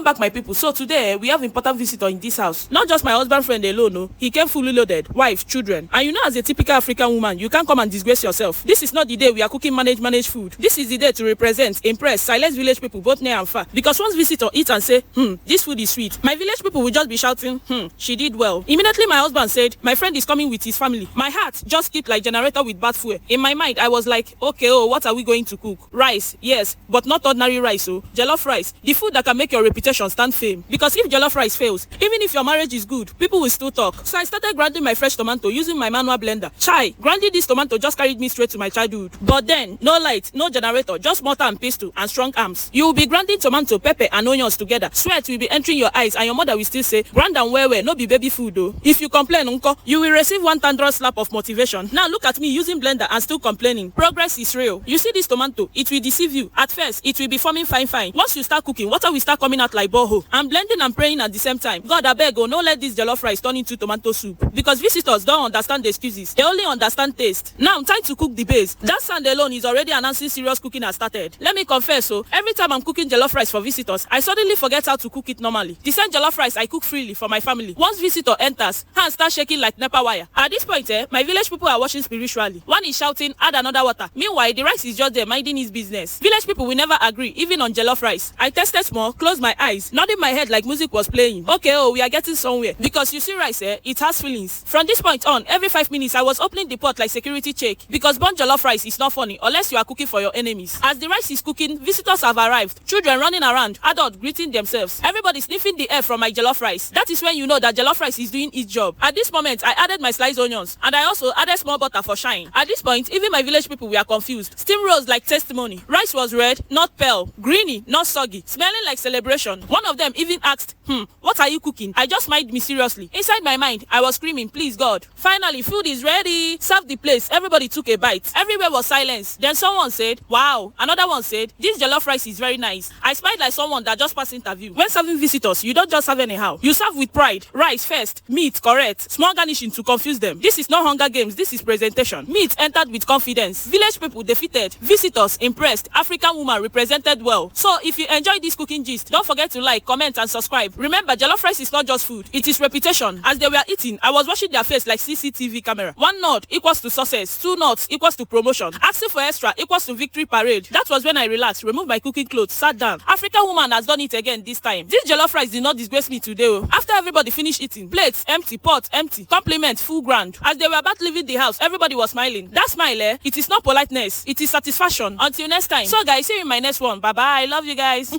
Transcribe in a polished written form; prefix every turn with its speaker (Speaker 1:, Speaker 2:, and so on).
Speaker 1: back, my people. So today we have important visitor in this house. Not just my husband friend alone, no. He came fully loaded, wife, children. And you know, as a typical African woman, you can't come and disgrace yourself. This is not the day we are cooking manage food. This is the day to represent, impress, silence village people both near and far. Because once visitor eat and say, this food is sweet, my village people will just be shouting, she did well. Immediately my husband said, my friend is coming with his family. My heart just skipped like generator with bad fuel. In my mind, I was like, okay, what are we going to cook? Rice, yes, but not ordinary rice, jollof rice. The food that can make your reputation stand fame. Because if jollof rice fails, even if your marriage is good, people will still talk. So I started grinding my fresh tomato using my manual blender. Chai, grinding this tomato just carried me straight to my childhood. But then, no light, no generator, just mortar and pestle and strong arms. You will be grinding tomato, pepper and onions together. Sweat will be entering your eyes and your mother will still say, grind and well, no be baby food though. If you complain, uncle, you will receive one thunderous slap of motivation. Now look at me using blender and still complaining. Progress is real. You see this tomato, it will deceive you. At first, it will be forming fine. Once you start cooking, water will start coming out like borehole. I'm blending and praying at the same time. God, I beg, no let this jollof rice turn into tomato soup. Because visitors don't understand the excuses. They only understand taste. Now, time to cook the base. That sound alone is already announcing serious cooking has started. Let me confess, every time I'm cooking jollof rice for visitors, I suddenly forget how to cook it normally. The same jollof rice I cook freely for my family. Once visitor enters, hands start shaking like NEPA wire. At this point, my village people are watching spiritually. One is shouting, add another water. Meanwhile, the rice is just there minding his business. Village people will never agree, even on jollof rice. I tested small, closed my eyes, nodding my head like music was playing. Okay, we are getting somewhere. Because you see rice, it has feelings. From this point on, every 5 minutes, I was opening the pot like security check. Because burnt jollof rice is not funny unless you are cooking for your enemies. As the rice is cooking, visitors have arrived. Children running around, adults greeting themselves. Everybody sniffing the air from my jollof rice. That is when you know that jollof rice is doing its job. At this moment, I added my sliced onions. And I also added small butter for shine. At this point, even my village people were confused. Steam rose like testimony. Rice was red, not pale. Greeny, not soggy. Smelling like celebration. One of them even asked, what are you cooking? I just smiled mysteriously. Inside my mind, I was screaming, please God. Finally, food is ready. Serve the place. Everybody took a bite. Everywhere was silence. Then someone said, wow. Another one said, this jollof rice is very nice. I smiled like someone that just passed interview. When serving visitors, you don't just serve anyhow. You serve with pride. Rice first. Meat, correct. Small garnishing to confuse them. This is not Hunger Games. This is presentation. Meat entered with confidence. Village people defeated. Visitors impressed. African woman represented well. So if you enjoy this cooking gist, don't forget to like, comment and subscribe. Remember, jollof rice is not just food. It is reputation. As they were eating, I was watching their face like CCTV camera. 1 nod equals to success. 2 nods equals to promotion. Asking for extra equals to victory parade. That was when I relaxed, removed my cooking clothes, sat down. African woman has done it again this time. This jollof rice did not disgrace me today. After everybody finished eating, plates empty, pot empty, compliment full ground. As they were about leaving the house, everybody was smiling. That smile, it is not politeness. It is satisfaction. Until next time. So guys, see you in my next one. Bye bye. Love you guys.